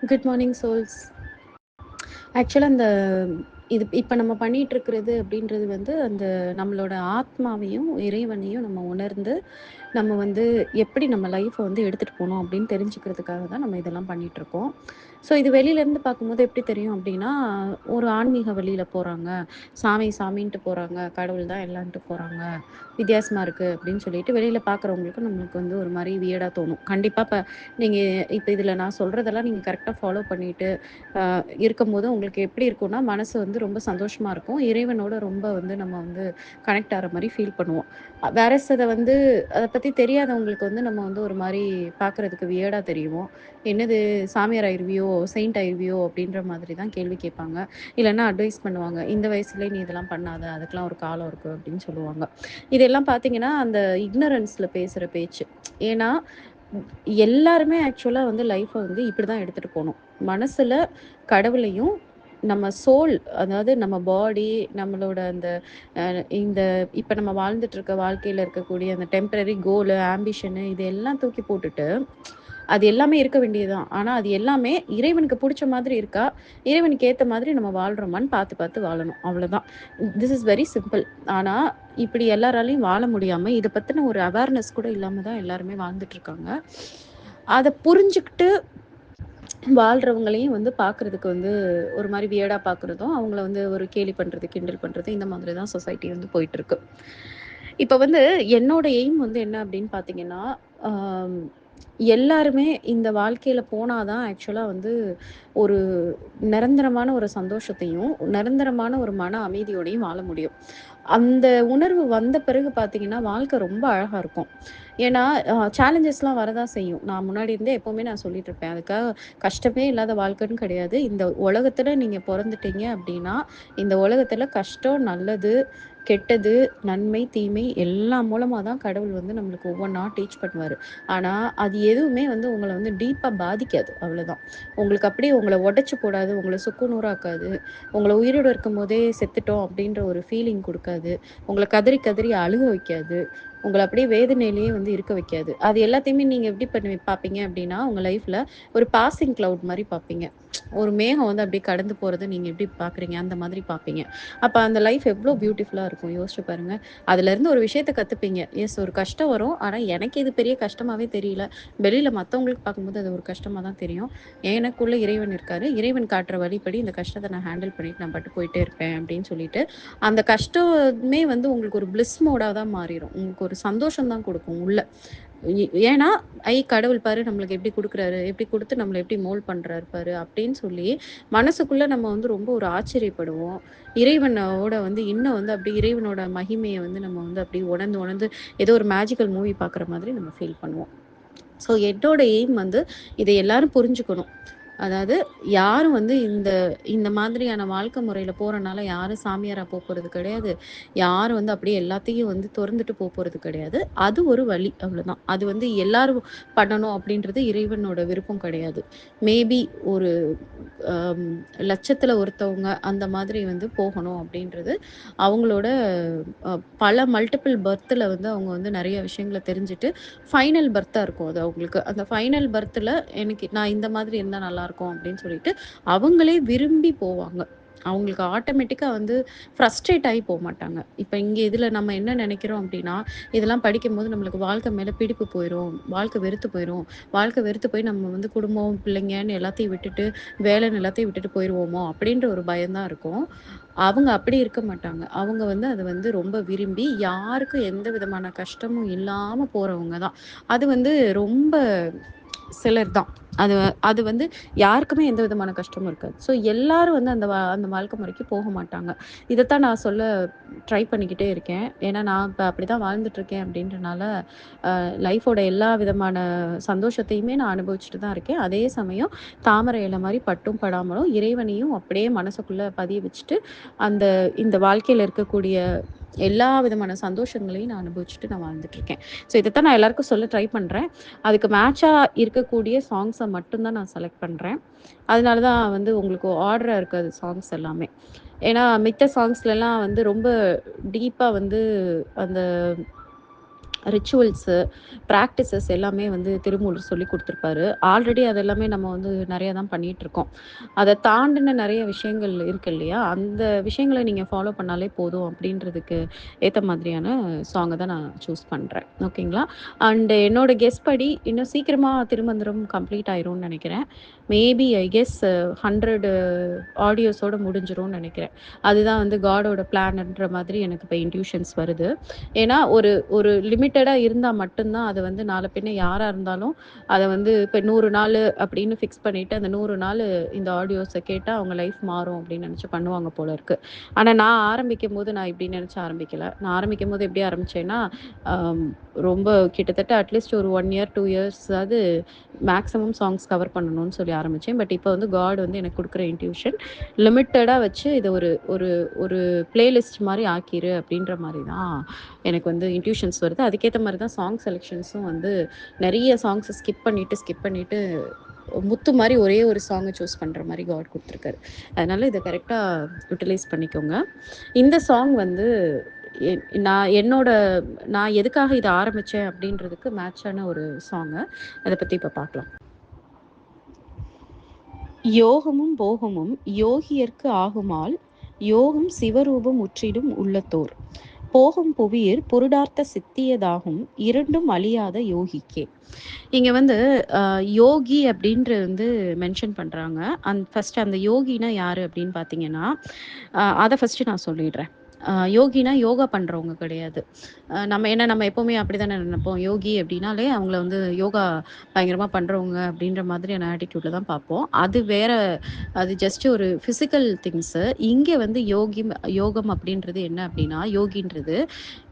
Good morning souls. ஆக்சுவலாக அந்த இது இப்போ நம்ம பண்ணிட்டு இருக்கிறது அப்படின்றது வந்து அந்த நம்மளோட ஆத்மாவையும் இறைவனையும் நம்ம உணர்ந்து நம்ம வந்து எப்படி நம்ம லைஃப்பை வந்து எடுத்துகிட்டு போகணும் அப்படின்னு தெரிஞ்சுக்கிறதுக்காக தான் நம்ம இதெல்லாம் பண்ணிகிட்ருக்கோம். ஸோ இது வெளியிலேருந்து பார்க்கும்போது எப்படி தெரியும் அப்படின்னா, ஒரு ஆன்மீக வழியில் போகிறாங்க, சாமி சாமின்ட்டு போகிறாங்க, கடவுள் தான் எல்லான்ட்டு போகிறாங்க, வித்தியாசமாக இருக்குது அப்படின்னு சொல்லிட்டு வெளியில் பார்க்குறவங்களுக்கும் நம்மளுக்கு வந்து ஒரு மாதிரி வியடாக தோணும். கண்டிப்பாக இப்போ நீங்கள் இப்போ இதில் நான் சொல்கிறதெல்லாம் நீங்கள் கரெக்டாக ஃபாலோ பண்ணிவிட்டு இருக்கும்போது உங்களுக்கு எப்படி இருக்கும்னா, மனசு வந்து ரொம்ப சந்தோஷமா இருக்கும். இறைவனோட ரொம்ப வந்து நம்ம வந்து கனெக்ட் ஆகுற மாரி ஃபீல் பண்ணுவோம். வேறஸ் அத வந்து அத பத்தி தெரியாதவங்களுக்கு வந்து நம்ம வந்து ஒரு மாரி பார்க்குறதுக்கு வியர்டா தெரியும். "என்னது சாமியார் ஆயிருவியோ, செயிண்ட் ஆயிருவியோ?" அப்படின்ற மாதிரி தான் கேள்வி கேட்பாங்க. இல்லன்னா அட்வைஸ் பண்ணுவாங்க. "இந்த வயசுலயே நீ இதெல்லாம் பண்ணாத. அதுக்கெல்லாம் ஒரு காலம் இருக்கு." அப்படின்னு சொல்லுவாங்க. இதெல்லாம் பார்த்தீங்கன்னா, அந்த இக்னரன்ஸ்ல பேசுற பேச்சு. ஏன்னா, எல்லாருமே ஆக்சுவலா வந்து லைஃப்ப வந்து இப்படிதான் எடுத்துட்டு போணும். மனசுல கடவுளையும், நம்ம சோல் அதாவது நம்ம பாடி, நம்மளோட அந்த இந்த இப்ப நம்ம வாழ்ந்துட்டு இருக்க வாழ்க்கையில இருக்கக்கூடிய அந்த டெம்பரரி கோலு, ஆம்பிஷனு இது எல்லாம் தூக்கி போட்டுட்டு, அது எல்லாமே இருக்க வேண்டியது தான். ஆனா, அது எல்லாமே இறைவனுக்கு புடிச்ச மாதிரி இருக்கா? இறைவனுக்கு ஏத்த மாதிரி நம்ம வாழ்றோமான்னு பார்த்து, பார்த்து வாழணும். அவ்வளோதான். This is very simple. ஆனா, இப்படி எல்லாராலயும் வாழ முடியாம, இத பத்தின ஒரு அவேர்னஸ் கூட இல்லாம தான் எல்லாருமே வாழ்ந்துட்டு இருக்காங்க. அத புரிஞ்சுகிட்டு வாழ்றவங்களையும் வந்து பார்க்குறதுக்கு வந்து ஒரு மாரி வியர்டா பார்க்குறதும், அவங்கள வந்து ஒரு கேலி பண்றது, கிண்டல் பண்றது, இந்த மாதிரி தான் சொசைட்டி வந்து போயிட்டுருக்கு. இப்ப வந்து என்னோட எய்ம் வந்து என்ன அப்படின்னு பார்த்தீங்கன்னா, ஆம் எல்லாருமே இந்த வாழ்க்கையில போனா தான் ஆக்சுவலா வந்து ஒரு நிரந்தரமான ஒரு சந்தோஷத்தையும், நிரந்தரமான ஒரு மன அமைதியோடையும் வாழ முடியும். அந்த உணர்வு வந்த பிறகு பார்த்தீங்கன்னா, வாழ்க்கை ரொம்ப அழகா இருக்கும். ஏன்னா, சேலஞ்சஸ்லாம் வரதான் செய்யும். நான் முன்னாடி இருந்தே எப்பவுமே நான் சொல்லிட்டு இருப்பேன். அதுக்காக கஷ்டமே இல்லாத வாழ்க்கைன்னு கிடையாது. இந்த உலகத்துல நீங்க பொறந்துட்டீங்க அப்டின்னா, இந்த உலகத்துல கஷ்டம், நல்லது, கெட்டது, நன்மை, தீமை எல்லாம் மூலமா தான் கடவுள் வந்து நம்மளுக்கு ஒவ்வொன்னா டீச் பண்ணுவாரு. ஆனா, அது எதுவுமே வந்து உங்கள வந்து டீப்பா பாதிக்காது. அவ்வளோதான். உங்களுக்கு அப்படியே உங்கள உடைச்சு போடாது, உங்கள சுக்கு நூறாக்காது. உங்கள உயிரோட இருக்கும்போதே செத்துட்டோம் அப்படின்ற ஒரு ஃபீலிங் குடுக்காது. உங்கள கதறி கதறி அழுக வைக்காது. உங்கள அப்படியே வேதனையிலேயே வந்து இருக்க வைக்காது. அது எல்லாத்தையுமே நீங்க எப்படி பார்ப்பீங்க அப்படின்னா, உங்க லைஃப்ல ஒரு பாசிங் கிளவுட் மாரி பார்ப்பீங்க. ஒரு மேகம் வந்து அப்படியே கடந்து போறத நீங்க எப்படி பார்க்குறீங்க, அந்த மாதிரி பார்ப்பீங்க. அப்ப அந்த லைஃப் எவ்ளோ பியூட்டிஃபுல்லா இருக்கும் யோசிச்சு பாருங்க. அதுலேருந்து ஒரு விஷயத்த கத்துப்பீங்க. எஸ் ஒரு கஷ்டம் வரும். ஆனா எனக்கு இது பெரிய கஷ்டமாவே தெரியல. வெளியில மத்தவங்களுக்கு பார்க்கும்போது அது ஒரு கஷ்டமா தான் தெரியும். எனக்குள்ள இறைவன் இருக்காரு. இறைவன் காட்டுற வழிப்படி இந்த கஷ்டத்த நான் ஹேண்டில் பண்ணிட்டு நான் பாட்டுக்கு போயிட்டே இருப்பேன் அப்படின்னு சொல்லிட்டு, அந்த கஷ்டமே வந்து உங்களுக்கு ஒரு பிளிஸ் மோடா தான் மாறிரும். உங்களுக்கு ஒரு சந்தோஷம் தான் குடுக்கும் உள்ள. ஏன்னா, கடவுள் பாரு நம்மளுக்கு எப்படி குடுக்குறாரு, எப்படி குடுத்து நம்மள எப்படி மோல்ட் பண்றாரு பாரு அப்படின்னு சொல்லி, மனசுக்குள்ள நம்ம வந்து ரொம்ப ஒரு ஆச்சரியப்படுவோம். இறைவனோட வந்து இன்னும் வந்து அப்படியே இறைவனோட மகிமைய வந்து நம்ம வந்து அப்படியே உணர்ந்து உணர்ந்து ஏதோ ஒரு மேஜிக்கல் மூவி பார்க்குற மாதிரி நம்ம ஃபீல் பண்ணுவோம். ஸோ என்னோட எய்ம் வந்து இதை எல்லாரும் புரிஞ்சுக்கணும். அதாவது யாரும் வந்து இந்த இந்த மாதிரியான வாழ்க்கை முறையில போறனால யாரும் சாமியாரா போப்போறது கிடையாது. யாரும் வந்து அப்படியே எல்லாத்தையும் வந்து தொறந்துட்டு போப்போறது கிடையாது. அது ஒரு வழி அவ்வளோதான். அது வந்து எல்லாரும் பண்ணணும் அப்படின்றது இறைவனோட விருப்பம் கிடையாது. மேபி ஒரு அம் லட்சத்துல ஒருத்தவங்க அந்த மாதிரி வந்து போகணும் அப்படின்றது அவங்களோட அ பல மல்டிபிள் பர்த்ல வந்து அவங்க வந்து நெறைய விஷயங்கள தெரிஞ்சுட்டு ஃபைனல் பர்த்தா இருக்கும் அது அவங்களுக்கு. அந்த ஃபைனல் பர்த்ல எனக்கு நான் இந்த மாதிரி இருந்தா நல்லாயிருக்கும் அப்படின்னு சொல்லிட்டு, அவங்களே விரும்பி போவாங்க. அவங்களுக்கு ஆட்டோமேட்டிக்கா வந்து ஃப்ரஸ்ட்ரேட் ஆயி போமாட்டாங்க. இப்ப இங்க இதுல நம்ம என்ன நெனைக்கிறோம் அப்படின்னா, இதெல்லாம் படிக்கும்போது நம்மளுக்கு வாழ்க்கை மேல பிடிப்பு போயிரும். வாழ்க்கை வெறுத்து போயிரும். வாழ்க்கை வெறுத்து போய் நம்ம வந்து குடும்பம், பிள்ளைங்கன்னு எல்லாத்தையும் விட்டுட்டு, வேலைன்னு எல்லாத்தையும் விட்டுட்டு போயிருவோமோ! அப்படின்ற ஒரு பயம் தான் இருக்கும். அவங்க அப்படி இருக்க மாட்டாங்க. அவங்க வந்து அத வந்து ரொம்ப விரும்பி, யாருக்கும் எந்த விதமான கஷ்டமும் இல்லாம போறவங்க தான். அது வந்து ரொம்ப சிலர் தான். அது அது வந்து யாருக்குமே எந்த விதமான கஷ்டமும் இருக்காது. ஸோ எல்லாரும் வந்து அந்த வாழ்க்கை முறைக்கு போக மாட்டாங்க. இதத்தான் நான் சொல்ல ட்ரை பண்ணிக்கிட்டே இருக்கேன். ஏன்னா நான் இப்ப அப்படிதான் வாழ்ந்துட்டுருக்கேன் அப்படின்றனால, லைஃபோட எல்லா விதமான சந்தோஷத்தையுமே நான் அனுபவிச்சுட்டு தான் இருக்கேன். அதே சமயம் தாமரை இலை மாரி பட்டும் படாமலும் இறைவனையும் அப்படியே மனசுக்குள்ள பதிய வச்சுட்டு, அந்த இந்த வாழ்க்கையில இருக்கக்கூடிய எல்லா விதமான சந்தோஷங்களையும் நான் அனுபவிச்சுட்டு நான் வாழ்ந்துட்டுருக்கேன். ஸோ இதத்தான் நான் எல்லாருக்கும் சொல்ல ட்ரை பண்றேன். அதுக்கு மேட்சா இருக்கக்கூடிய சாங்ஸ மட்டும் தான் நான் செலக்ட் பண்றேன். அதனால தான் வந்து உங்களுக்கு ஆர்டரா இருக்காது சாங்ஸ் எல்லாமே. ஏன்னா மித்த சாங்ஸ்லலாம் வந்து ரொம்ப டீப்பா வந்து அந்த ரிச்சுவல்ஸு, ப்ராக்டிசஸ் எல்லாமே வந்து திருமூலர் சொல்லிக் குடுத்துருப்பாரு. ஆல்ரெடி அது எல்லாமே நம்ம வந்து நெறையா தான் பண்ணிட்டுருக்கோம். அத தாண்டின நெறைய விஷயங்கள் இருக்கு இல்லையா? அந்த விஷயங்கள நீங்க ஃபாலோ பண்ணாலே போதும் அப்படின்றதுக்கு ஏத்த மாதிரியான சாங்க தான் நான் சூஸ் பண்றேன். ஓகேங்களா? அண்ட் என்னோட கெஸ் படி இன்னும் சீக்கிரமா திருமந்திரம் கம்ப்ளீட் ஆயிரும்னு நெனைக்கிறேன். மேபி ஐ கெஸ் 100 ஆடியோஸோட முடிஞ்சிரும்னு நெனைக்கிறேன். அதுதான் வந்து காடோட பிளான்ன்ற மாதிரி எனக்கு இப்ப இன்ட்யூஷன்ஸ் வருது. ஏன்னா, ஒரு ஒரு லிமிட்டடா இருந்தா மட்டும் தான் அது வந்து நாள பின்ன யாரா இருந்தாலும், அத வந்து இப்ப 100 நாளு அப்படின்னு ஃபிக்ஸ் பண்ணிட்டு, அந்த 100 நாளு இந்த ஆடியோஸ கேட்டா அவங்க லைஃப் மாறும் அப்படின்னு நெனச்சு பண்ணுவாங்க போல இருக்கு. ஆனா நான் ஆரம்பிக்கும்போது நான் இப்படி நெனச்சு ஆரம்பிக்கல. நான் ஆரம்பிக்கும்போது எப்படி ஆரம்பிச்சேன்னா, அம் ரொம்ப கிட்டத்தட்ட அட்லீஸ்ட் ஒரு 1 இயர், 2 இயர்ஸாவது மேக்ஸிமம் சாங்ஸ் கவர் பண்ணணும்னு சொல்லி ஆரம்பிச்சேன். பட் இப்ப வந்து காட் வந்து எனக்கு குடுக்குற இன்ட்யூஷன் லிமிட்டடா வச்சு இத ஒரு ஒரு ஒரு பிளேலிஸ்ட் மாரி ஆக்கிரு அப்படின்ற மாரி தான் எனக்கு வந்து இன்ட்யூஷன்ஸ் வருது. அதுக்கேத்த மாரி தான் சாங் செலக்ஷன்ஸும் வந்து நெறைய சாங்ஸ ஸ்கிப் பண்ணிட்டு முத்து மாரி ஒரே ஒரு சாங்க சூஸ் பண்ற மாரி காட் குடுத்துருக்காரு. அதனால இத கரெக்ட்டா யுட்டிலைஸ் பண்ணிக்கோங்க. இந்த சாங் வந்து என்னோட நான் எதுக்காக இத ஆரம்பிச்சேன் அப்படின்றதுக்கு மேட்சான ஒரு சாங்கு. அத பத்தி இப்ப பார்க்கலாம். யோகமும் போகமும் யோகியர்க்கு ஆகுமால் யோகம் சிவரூபம் உற்றிடும் உள்ளத்தோர் போகும் புவியிற் பொருடார்த்த சித்தியதாகும் இரண்டும் அழியாத யோகிக்கே. இங்க வந்து யோகி அப்படின்றது வந்து மென்ஷன் பண்றாங்க. ஃபர்ஸ்ட் அந்த யோகினா யாரு அப்படின்னு பார்த்தீங்கன்னா, அத ஃபர்ஸ்ட் நான் சொல்லிடுறேன். யோகினா யோகா பண்றவங்க கிடையாது. நம்ம எப்பவுமே அப்படித்தானே நெனைப்போம். யோகி அப்படின்னாலே அவங்கள வந்து யோகா பயங்கரமா பண்றவங்க அப்படின்ற மாதிரியான ஆட்டிட்யூட்ல தான் பார்ப்போம். அது வேற. அது ஜஸ்ட் ஒரு பிசிக்கல் திங்ஸு. இங்க வந்து யோகம் அப்படின்றது என்ன அப்படின்னா, யோகின்றது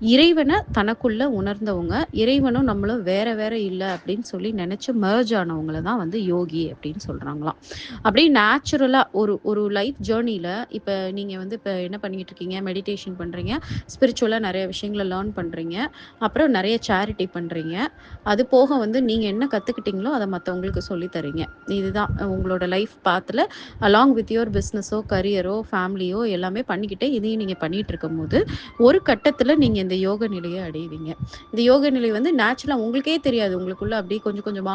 இறைவன தனக்குள்ள உணர்ந்தவங்க, இறைவனும் நம்மளும் வேற வேற இல்ல அப்படின்னு சொல்லி நெனச்சு மெர்ஜ் ஆனவங்கள தான் வந்து யோகி அப்படின்னு சொல்றாங்களாம். அப்படியே நேச்சுரலா ஒரு ஒரு லைஃப் ஜர்னில இப்ப நீங்க வந்து இப்ப என்ன பண்ணிட்டு இருக்கீங்க? மெடிடேஷன் பண்றீங்க. ஸ்பிரிச்சுவலா நெறைய விஷயங்கள லேர்ன் பண்றீங்க. அப்புறம் நெறைய சேரிட்டி பண்றீங்க. அது போக வந்து நீங்க என்ன கத்துக்கிட்டீங்களோ, அத மத்தவங்களுக்கு சொல்லி தர்றீங்க. இதுதான் உங்களோட life Pathla along with your பிசினஸோ, கரியரோ, ஃபேமிலியோ எல்லாமே பண்ணிக்கிட்டே இதையும் நீங்க பண்ணிட்டு இருக்கும்போது, ஒரு கட்டத்துல நீங்க இந்த யோக நிலைய அடைவீங்க. இந்த யோக நிலை வந்து நேச்சுரலா உங்களுக்கே தெரியாது. உங்களுக்குள்ள அப்படியே கொஞ்சம் கொஞ்சமா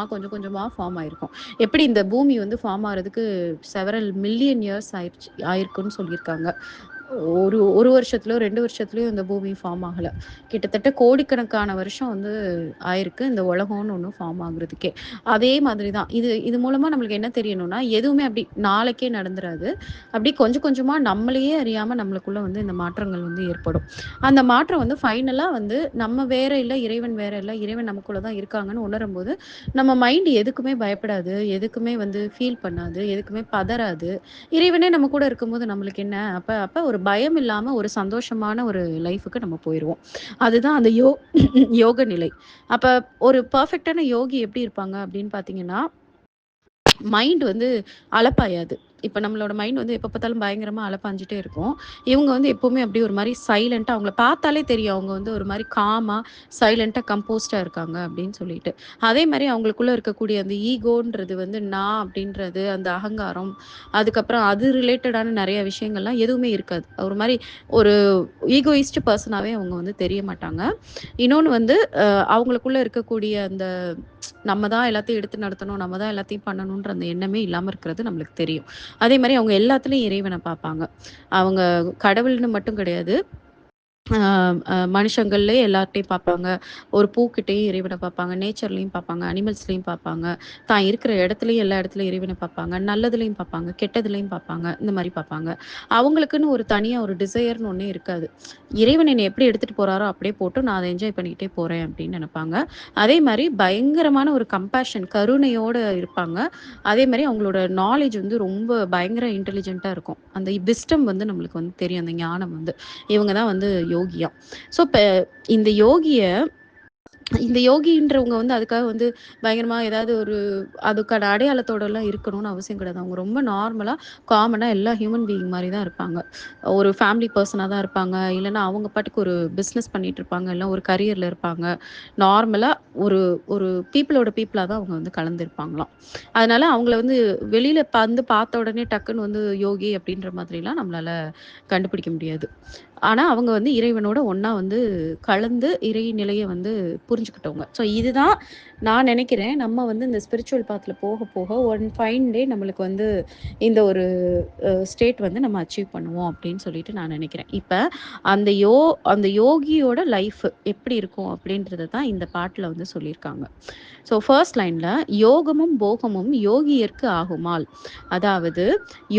ஃபார்ம் ஆயிருக்கும். எப்படி இந்த பூமி வந்து ஃபார்ம் ஆறதுக்கு செவரல் மில்லியன் இயர்ஸ் ஆயிருக்குன்னு சொல்லியிருக்காங்க. ஒரு 1 வருஷத்துலயோ, 2 வருஷத்துலயோ இந்த பூமி ஃபார்ம் ஆகல. கிட்டத்தட்ட கோடிக்கணக்கான வருஷம் வந்து ஆயிருக்கு இந்த உலகம்னு ஒண்ணு ஃபார்ம் ஆகுறதுக்கே. அதே மாதிரி தான். இது இது மூலமா நம்மளுக்கு என்ன தெரியணும்னா, எதுவுமே அப்படி நாளைக்கே நடந்துராது. அப்படி கொஞ்சம் கொஞ்சமா நம்மளையே அறியாம நம்மளுக்குள்ள வந்து இந்த மாற்றங்கள் வந்து ஏற்படும். அந்த மாற்றம் வந்து ஃபைனலா வந்து நம்ம வேற இல்ல, இறைவன் வேற இல்ல, இறைவன் நமக்குள்ள தான் இருக்காங்கன்னு உணரும்போது, நம்ம மைண்ட் எதுக்குமே பயப்படாது, எதுக்குமே வந்து ஃபீல் பண்ணாது, எதுக்குமே பதறாது. இறைவனே நம்ம கூட இருக்கும்போது நம்மளுக்கு என்ன? அப்ப அப்ப ஒரு பயம் இல்லாம ஒரு சந்தோஷமான ஒரு லைஃப்க்கு நம்ம போயிருவோம். அதுதான் அந்த யோக நிலை. அப்ப ஒரு பெர்ஃபெக்ட்டான யோகி எப்படி இருப்பாங்க அப்படின்னு பார்த்தீங்கன்னா, மைண்ட் வந்து அலப்பாயாது. இப்ப நம்மளோட மைண்ட் வந்து எப்ப பார்த்தாலும் பயங்கரமா அலப்பாஞ்சுட்டே இருக்கும். இவங்க வந்து எப்பவுமே அப்படியே ஒரு மாரி சைலன்ட்டா அவங்கள பார்த்தாலே தெரியும். அவங்க வந்து ஒரு மாரி காமா, சைலன்ட்டா, கம்போஸ்டா இருக்காங்க அப்படின்னு சொல்லிட்டு. அதே மாரி அவங்களுக்குள்ள இருக்கக்கூடிய அந்த ஈகோன்றது வந்து நான் அப்படின்றது, அந்த அகங்காரம், அதுக்கப்புறம் அது ரிலேட்டடான நெறைய விஷயங்கள்லாம் எதுவுமே இருக்காது. ஒரு மாரி ஒரு ஈகோயிஸ்ட் பெர்சனாவே அவங்க வந்து தெரிய மாட்டாங்க. இன்னொன்னு வந்து அவங்களுக்குள்ள இருக்கக்கூடிய அந்த நம்ம தான் எல்லாத்தையும் எடுத்து நடத்தணும், நம்ம தான் எல்லாத்தையும் பண்ணணுன்ற அந்த எண்ணமே இல்லாம இருக்கிறது நம்மளுக்கு தெரியும். அதே மாரி அவங்க எல்லாத்துலயும் இறைவன பார்ப்பாங்க. அவங்க கடவுள்னு மட்டும் கிடையாது. அ மனுஷங்கள்லயே எல்லார்ட்டயும் பார்ப்பாங்க. ஒரு பூக்கிட்டயும் இறைவன பார்ப்பாங்க. நேச்சர்லயும் பார்ப்பாங்க. அனிமல்ஸ்லயும் பார்ப்பாங்க. தான் இருக்கிற இடத்துலயும் எல்லா இடத்துலயும் இறைவன பார்ப்பாங்க. நல்லதுலயும் பார்ப்பாங்க. கெட்டதுலயும் பார்ப்பாங்க. இந்த மாரி பார்ப்பாங்க. அவங்களுக்குன்னு ஒரு தனியா ஒரு டிசையர்ன்னு ஒண்ணே இருக்காது. இறைவன் என்னை எப்படி எடுத்துட்டு போறாரோ அப்படியே போட்டு நான் அத என்ஜாய் பண்ணிக்கிட்டே போறேன் அப்படின்னு நெனைப்பாங்க. அதே மாரி பயங்கரமான ஒரு கம்பேஷன் கருணையோட இருப்பாங்க. அதே மாரி அவங்களோட நாலேட்ஜ் வந்து ரொம்ப பயங்கர இன்டெலிஜென்ட்டா இருக்கும். அந்த விஸ்டம் வந்து நம்மளுக்கு வந்து தெரியும். அந்த ஞானம் வந்து. இவங்க தான் வந்து யோகியாம். ஸோ இப்ப இந்த யோகிய இந்த யோகின்றவங்க வந்து அதுக்காக வந்து பயங்கரமா ஏதாவது ஒரு அதுக்கான அடையாளத்தோடலாம் இருக்கணும்னு அவசியம் கிடையாது. அவங்க ரொம்ப நார்மலா, காமனா எல்லா ஹியூமன் பீயிங் மாரி தான் இருப்பாங்க. ஒரு ஃபேமிலி பெர்சனா தான் இருப்பாங்க. இல்லன்னா அவங்க பாட்டுக்கு ஒரு பிசினஸ் பண்ணிட்டு இருப்பாங்க. இல்ல ஒரு கரியர்ல இருப்பாங்க. நார்மலா ஒரு ஒரு பீப்பிளோட பீப்பிளா தான் அவங்க வந்து கலந்திருப்பாங்களாம். அதனால அவங்கள வந்து வெளியில பார்த்த உடனே டக்குன்னு வந்து யோகி அப்படின்ற மாதிரிலாம் நம்மளால கண்டுபிடிக்க முடியாது. ஆனா அவங்க வந்து இறைவனோட ஒண்ணா வந்து கலந்து இறை நிலைய வந்து புரிஞ்சுக்கிட்டவங்க. ஸோ இதுதான் நான் நெனைக்கிறேன். நம்ம வந்து இந்த ஸ்பிரிச்சுவல் பாத்ல போக போக ஒன் ஃபைன் டே நம்மளுக்கு வந்து இந்த ஒரு ஸ்டேட் வந்து நம்ம அச்சீவ் பண்ணுவோம் அப்படின்னு சொல்லிட்டு நான் நெனைக்கிறேன். இப்ப அந்த அந்த யோகியோட லைஃப் எப்படி இருக்கும் அப்படின்றத தான் இந்த பாட்டுல வந்து சொல்லியிருக்காங்க. ஸோ ஃபர்ஸ்ட் லைன்ல யோகமும் போகமும் யோகியர்க்கு ஆகுமால். அதாவது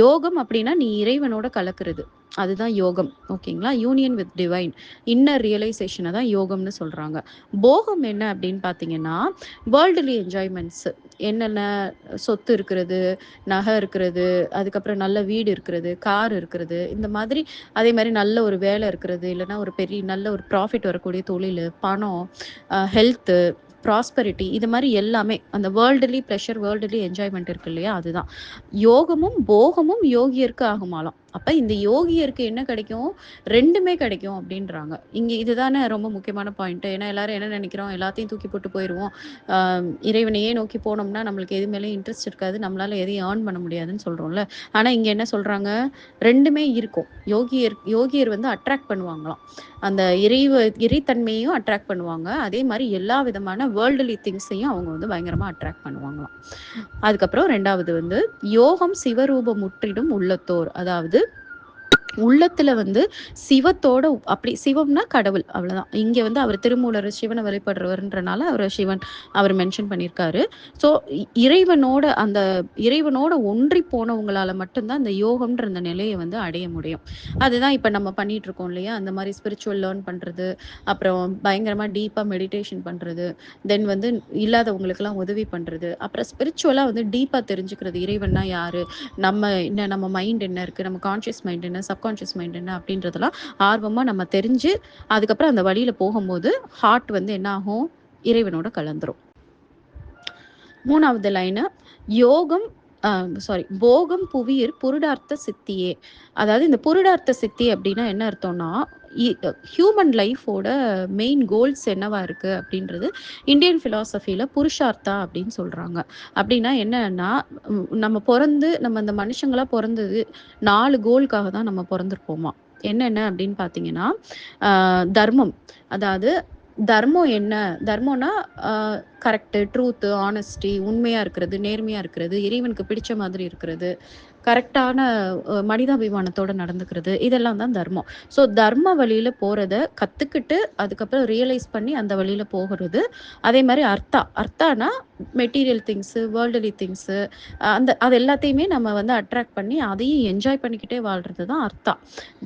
யோகம் அப்படின்னா நீ இறைவனோட கலக்கிறது. அதுதான் யோகம். ஓகேங்களா? Union with divine. இன்னர் ரியலைசேஷன தான் யோகம்னு சொல்றாங்க. போகம் என்ன அப்படின்னு பார்த்தீங்கன்னா, வேர்ல்டுலி என்ஜாய்மெண்ட்ஸ். என்னென்ன சொத்து இருக்கிறது, நகை இருக்கிறது, அதுக்கப்புறம் நல்ல வீடு இருக்கிறது, கார் இருக்கிறது, இந்த மாதிரி அதே மாரி நல்ல ஒரு வேலை இருக்கிறது, இல்லன்னா ஒரு பெரிய நல்ல ஒரு ப்ராஃபிட் வரக்கூடிய தொழிலு, பணம், ஹெல்த்து, ப்ராஸ்பெரிட்டி இது மாரி எல்லாமே அந்த வேர்ல்டுலி ப்ளஷர், வேர்ல்டுலி என்ஜாய்மெண்ட் இருக்கு இல்லையா? அதுதான். யோகமும், போகமும் யோகியர்க்கு ஆகுமாலாம். அப்ப இந்த யோகியருக்கு என்ன கிடைக்கும்? 2மே கிடைக்கும் அப்படின்றாங்க. இங்க இதுதானே ரொம்ப முக்கியமான பாயிண்ட். ஏன்னா எல்லாரும் என்ன நெனைக்கிறோம்? எல்லாத்தையும் தூக்கி போட்டு போயிருவோம். அ இறைவனையே நோக்கி போனோம்னா, நம்மளுக்கு எது மேலயும் இன்ட்ரெஸ்ட் இருக்காது. நம்மளால எதையும் ஏர்ன் பண்ண முடியாதுன்னு சொல்றோம்ல. ஆனா இங்க என்ன சொல்றாங்க? 2மே இருக்கும். யோகியர் வந்து அட்ராக்ட் பண்ணுவாங்களாம். அந்த இறைத்தன்மையையும் அட்ராக்ட் பண்ணுவாங்க. அதே மாரி எல்லா விதமான வேர்ல்டுலி திங்ஸையும் அவங்க வந்து பயங்கரமா அட்ராக்ட் பண்ணுவாங்களாம். அதுக்கப்புறம் 2வது வந்து யோகம் சிவரூபம் முற்றிடும் உள்ளத்தோர். அதாவது உள்ளத்துல வந்து சிவத்தோட அப்படி சிவம்னா கடவுள் அவ்வளவுதான். இங்க வந்து அவர் திருமூலர் சிவனை வழிபடுறவர்ன்றனால அவர் சிவன் அவர் மென்ஷன் பண்ணியிருக்காரு. ஸோ இறைவனோட ஒன்றி போனவங்களால மட்டும்தான் அந்த யோகம்ன்ற அந்த நிலையை வந்து அடைய முடியும். அதுதான் இப்ப நம்ம பண்ணிட்டு இருக்கோம் இல்லையா? அந்த மாதிரி ஸ்பிரிச்சுவல் லேர்ன் பண்றது, அப்புறம் பயங்கரமா டீப்பா மெடிடேஷன் பண்றது, தென் வந்து இல்லாதவங்களுக்கெல்லாம் உதவி பண்றது, அப்புறம் ஸ்பிரிச்சுவலா வந்து டீப்பா தெரிஞ்சுக்கிறது இறைவன்னா யாரு, நம்ம மைண்ட் என்ன இருக்கு, நம்ம கான்ஷியஸ் மைண்ட் என்ன, சப்கான்ஷியஸ் மைண்ட் என்ன அப்படின்றதெல்லாம் ஆர்வமா நம்ம தெரிஞ்சு, அதுக்கப்புறம் அந்த வழியில போகும்போது ஹார்ட் வந்து என்ன ஆகும்? இறைவனோட கலந்துரும். 3வது லைனு யோகம் போகம் புவியிற் புருடார்த்த சித்தியே. அதாவது இந்த புருடார்த்த சித்தி அப்படின்னா என்ன அர்த்தம்னா, ஹியூமன் லைஃபோட மெயின் கோல்ஸ் என்னவா இருக்கு அப்படின்றது இந்தியன் பிலாசபில புருஷார்த்தா அப்படின்னு சொல்றாங்க. அப்படின்னா என்னன்னா, நம்ம இந்த மனுஷங்களா பொறந்தது 4 கோல்க்காக தான் நம்ம பொறந்திருப்போமா. என்னென்ன அப்படின்னு பார்த்தீங்கன்னா, தர்மம். அதாவது தர்மம் என்ன? தர்மம்னா அ கரெக்ட்டு, ட்ரூத்து, ஹானஸ்டி, உண்மையா இருக்கிறது, நேர்மையா இருக்கிறது, இறைவனுக்கு பிடிச்ச மாதிரி இருக்கிறது, கரெக்ட்டான மனிதாபிமானத்தோட நடந்துக்கிறது, இதெல்லாம் தான் தர்மம். ஸோ தர்ம வழியில போறத கத்துக்கிட்டு, அதுக்கப்புறம் ரியலைஸ் பண்ணி அந்த வழியில போகுறது. அதே மாரி அர்த்தானா மெட்டீரியல் திங்ஸு, வேர்ல்டலி திங்ஸு, அது எல்லாத்தையுமே நம்ம வந்து அட்ராக்ட் பண்ணி, அதையும் என்ஜாய் பண்ணிக்கிட்டே வாழ்றது தான் அர்த்தா.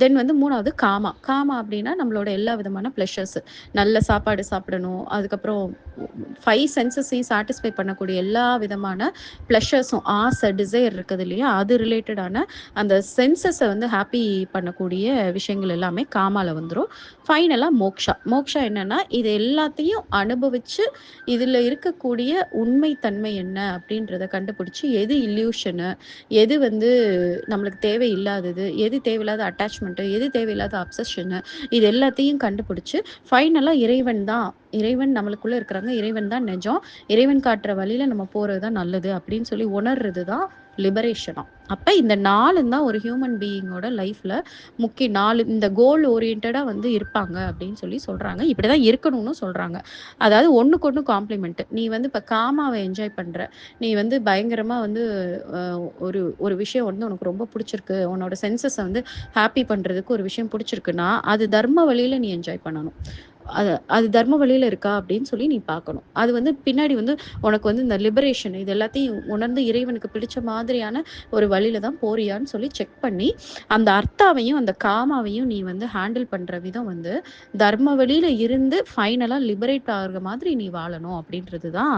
தென் வந்து 3வது காமா. காமா அப்படின்னா நம்மளோட எல்லா விதமான ப்ளஷர்ஸ். நல்ல சாப்பாடு சாப்பிடணும். அதுக்கப்புறம் 5 சென்சஸையும் சாட்டிஸ்ஃபை பண்ணக்கூடிய எல்லா விதமான ப்ளஷர்ஸும் ஆசை, டிசைர் இருக்குது இல்லையா? அது ரிலேட்டடான அந்த சென்சஸ வந்து ஹாப்பி பண்ணக்கூடிய விஷயங்கள் எல்லாமே காமால வந்துரும். ஃபைனலா மோக்ஷா. மோக்ஷா என்னன்னா, இது எல்லாத்தையும் அனுபவிச்சு, இதுல இருக்கக்கூடிய உண்மை தன்மை என்ன அப்படின்றத கண்டுபிடிச்சு, எது இல்யூஷனு, எது வந்து நம்மளுக்கு தேவையில்லாதது, எது தேவையில்லாத அட்டாச்மென்ட், எது தேவையில்லாத அப்சஷனு, இது எல்லாத்தையும் கண்டுபிடிச்சு ஃபைனலா இறைவன் தான். இறைவன் நம்மளுக்குள்ள இருக்கிறாங்க. இறைவன் தான் நெஜம். இறைவன் காட்டுற வழியில நம்ம போறது தான் நல்லது அப்படின்னு சொல்லி உணர்றது தான் லிபரேஷனா. அப்ப இந்த 4ம் தான் ஒரு ஹியூமன் பீயிங்கோட லைஃப்ல 4 இந்த கோல் ஓரியன்டடா வந்து இருப்பாங்க அப்படின்னு சொல்லி சொல்றாங்க. இப்படிதான் இருக்கணும்னு சொல்றாங்க. அதாவது ஒண்ணுக்கு ஒண்ணு காம்ப்ளிமெண்ட். நீ வந்து இப்ப காமாவ என்ஜாய் பண்ற. நீ வந்து பயங்கரமா வந்து அ ஒரு ஒரு விஷயம் வந்து உனக்கு ரொம்ப புடிச்சிருக்கு. உன்னோட சென்சஸ வந்து ஹாப்பி பண்றதுக்கு ஒரு விஷயம் புடிச்சிருக்குன்னா, அது தர்ம வழியில நீ என்ஜாய் பண்ணணும். அது தர்ம வழியில இருக்கா அப்படின்னு சொல்லி நீ பார்க்கணும். அது வந்து பின்னாடி வந்து உனக்கு வந்து இந்த லிபரேஷன் இது எல்லாத்தையும் உணர்ந்து இறைவனுக்கு பிடிச்ச மாதிரியான ஒரு வழியில தான் போறியான்னு சொல்லி செக் பண்ணி, அந்த அர்த்தாவையும், அந்த காமாவையும் நீ வந்து ஹேண்டில் பண்ற விதம் வந்து தர்ம வழியில இருந்து ஃபைனலா லிபரேட் ஆகுற மாதிரி நீ வாழணும் அப்படின்றது தான்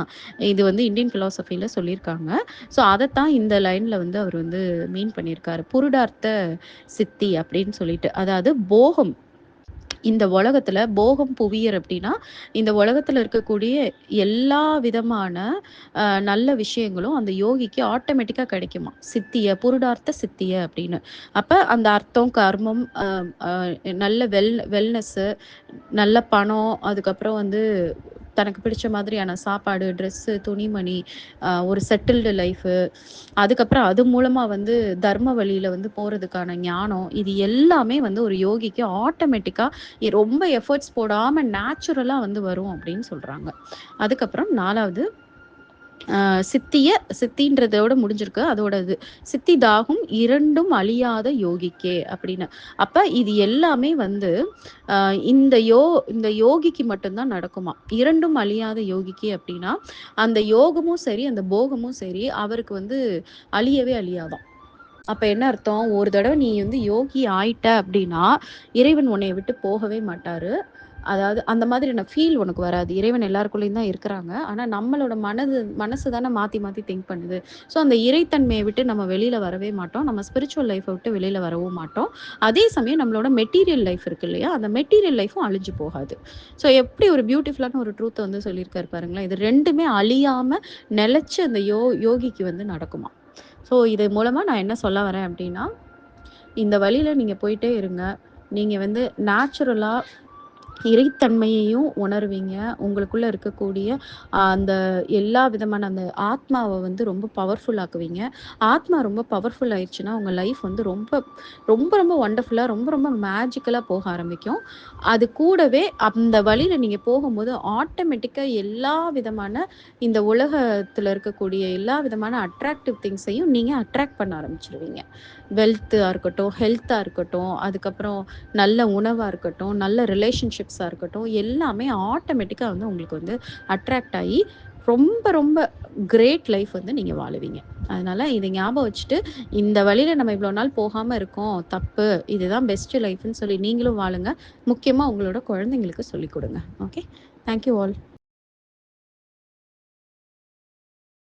இது வந்து இந்தியன் பிலாசபில சொல்லியிருக்காங்க. ஸோ அதத்தான் இந்த லைன்ல வந்து அவர் வந்து மீன் பண்ணியிருக்காரு. புருடார்த்த சித்தி அப்படின்னு சொல்லிட்டு. அதாவது போகம் இந்த உலகத்துல போகம் புவியர் அப்படின்னா, இந்த உலகத்துல இருக்கக்கூடிய எல்லா விதமான நல்ல விஷயங்களும் அந்த யோகிக்கு ஆட்டோமேட்டிக்கா கிடைக்குமாம். சித்திய, புருடார்த்த சித்திய அப்படின்னு. அப்ப அந்த அர்த்தம், கர்மம், அ அ நல்ல வெல்னஸ்ஸு, நல்ல பணம், அதுக்கப்புறம் வந்து தனக்கு பிடிச்ச மாதிரியான சாப்பாடு, ட்ரெஸ்ஸு, துணிமணி, ஒரு செட்டில்டு லைஃபு, அதுக்கப்புறம் அது மூலமா வந்து தர்ம வழியில வந்து போறதுக்கான ஞானம், இது எல்லாமே வந்து ஒரு யோகிக்கு ஆட்டோமேட்டிக்கா ரொம்ப எஃபோர்ட்ஸ் போடாம நேச்சுரலா வந்து வரும் அப்படின்னு சொல்றாங்க. அதுக்கப்புறம் 4வது சித்தின்றதோட முடிஞ்சிருக்கு. அதோட இது. "சித்தி தாகும் இரண்டும் அழியாத யோகிக்கே" அப்படின்னு. அப்ப இது எல்லாமே வந்து அ இந்த இந்த யோகிக்கு மட்டும் தான் நடக்குமாம். இரண்டும் அழியாத யோகிக்கே அப்படின்னா, அந்த யோகமும் சரி, அந்த போகமும் சரி, அவருக்கு வந்து அழியவே அழியாதாம். அப்ப என்ன அர்த்தம்? ஒரு தடவ நீ வந்து யோகி ஆயிட்ட அப்படின்னா, இறைவன் உன்னைய விட்டு போகவே மாட்டாரு. அதாவது அந்த மாதிரியான ஃபீல் உனக்கு வராது. இறைவன் எல்லாருக்குள்ளயும் தான் இருக்கிறாங்க. ஆனா நம்மளோட மனசு தானே மாத்தி மாத்தி திங்க் பண்ணுது. ஸோ அந்த இறைத்தன்மைய விட்டு நம்ம வெளியில வரவே மாட்டோம். நம்ம ஸ்பிரிச்சுவல் லைஃப்ப விட்டு வெளியில வரவும் மாட்டோம். அதே சமயம் நம்மளோட மெட்டீரியல் லைஃப் இருக்கு இல்லையா? அந்த மெட்டீரியல் லைஃப்பும் அழிஞ்சு போகாது. ஸோ எப்படி ஒரு பியூட்டிஃபுல்லான ஒரு ட்ரூத்த வந்து சொல்லியிருக்காரு பாருங்களேன். இது 2மே அழியாம நிலைச்சு அந்த யோகிக்கு வந்து நடக்குமாம். ஸோ இது மூலமா நான் என்ன சொல்ல வரேன் அப்படின்னா, இந்த வழியில நீங்க போயிட்டே இருங்க. நீங்க வந்து நேச்சுரலா இறைத்தன்மையையும் உணர்வீங்க. உங்களுக்குள்ள இருக்கக்கூடிய அந்த எல்லா விதமான அந்த ஆத்மாவ வந்து ரொம்ப பவர்ஃபுல் ஆக்குவீங்க. ஆத்மா ரொம்ப பவர்ஃபுல் ஆயிருச்சுன்னா, உங்க லைஃப் வந்து ரொம்ப ரொம்ப ரொம்ப வண்டர்ஃபுல்லா, ரொம்ப ரொம்ப மேஜிக்கலா போக ஆரம்பிக்கும். அது கூடவே அந்த வழியில நீங்க போகும்போது ஆட்டோமேட்டிக்கா எல்லா விதமான இந்த உலகத்துல இருக்கக்கூடிய எல்லா விதமான அட்ராக்டிவ் திங்ஸையும் நீங்க அட்ராக்ட் பண்ண ஆரம்பிச்சுருவீங்க. வெல்த்தா இருக்கட்டும், ஹெல்த்தா இருக்கட்டும், அதுக்கப்புறம் நல்ல உணவா இருக்கட்டும், நல்ல ரிலேஷன்ஷிப்ஸா இருக்கட்டும், எல்லாமே ஆட்டோமேட்டிக்கா வந்து உங்களுக்கு வந்து அட்ராக்ட் ஆயி, ரொம்ப ரொம்ப கிரேட் லைஃப் வந்து நீங்க வாழுவீங்க. அதனால இத ஞாபகம் வச்சுட்டு, இந்த வழியில நம்ம இவ்வளோ நாள் போகாம இருக்கோம். தப்பு. இதுதான் பெஸ்ட் லைஃப்ன்னு சொல்லி நீங்களும் வாழுங்க. முக்கியமா உங்களோட குழந்தைங்களுக்கு சொல்லிக் குடுங்க. ஓகே. Thank you all.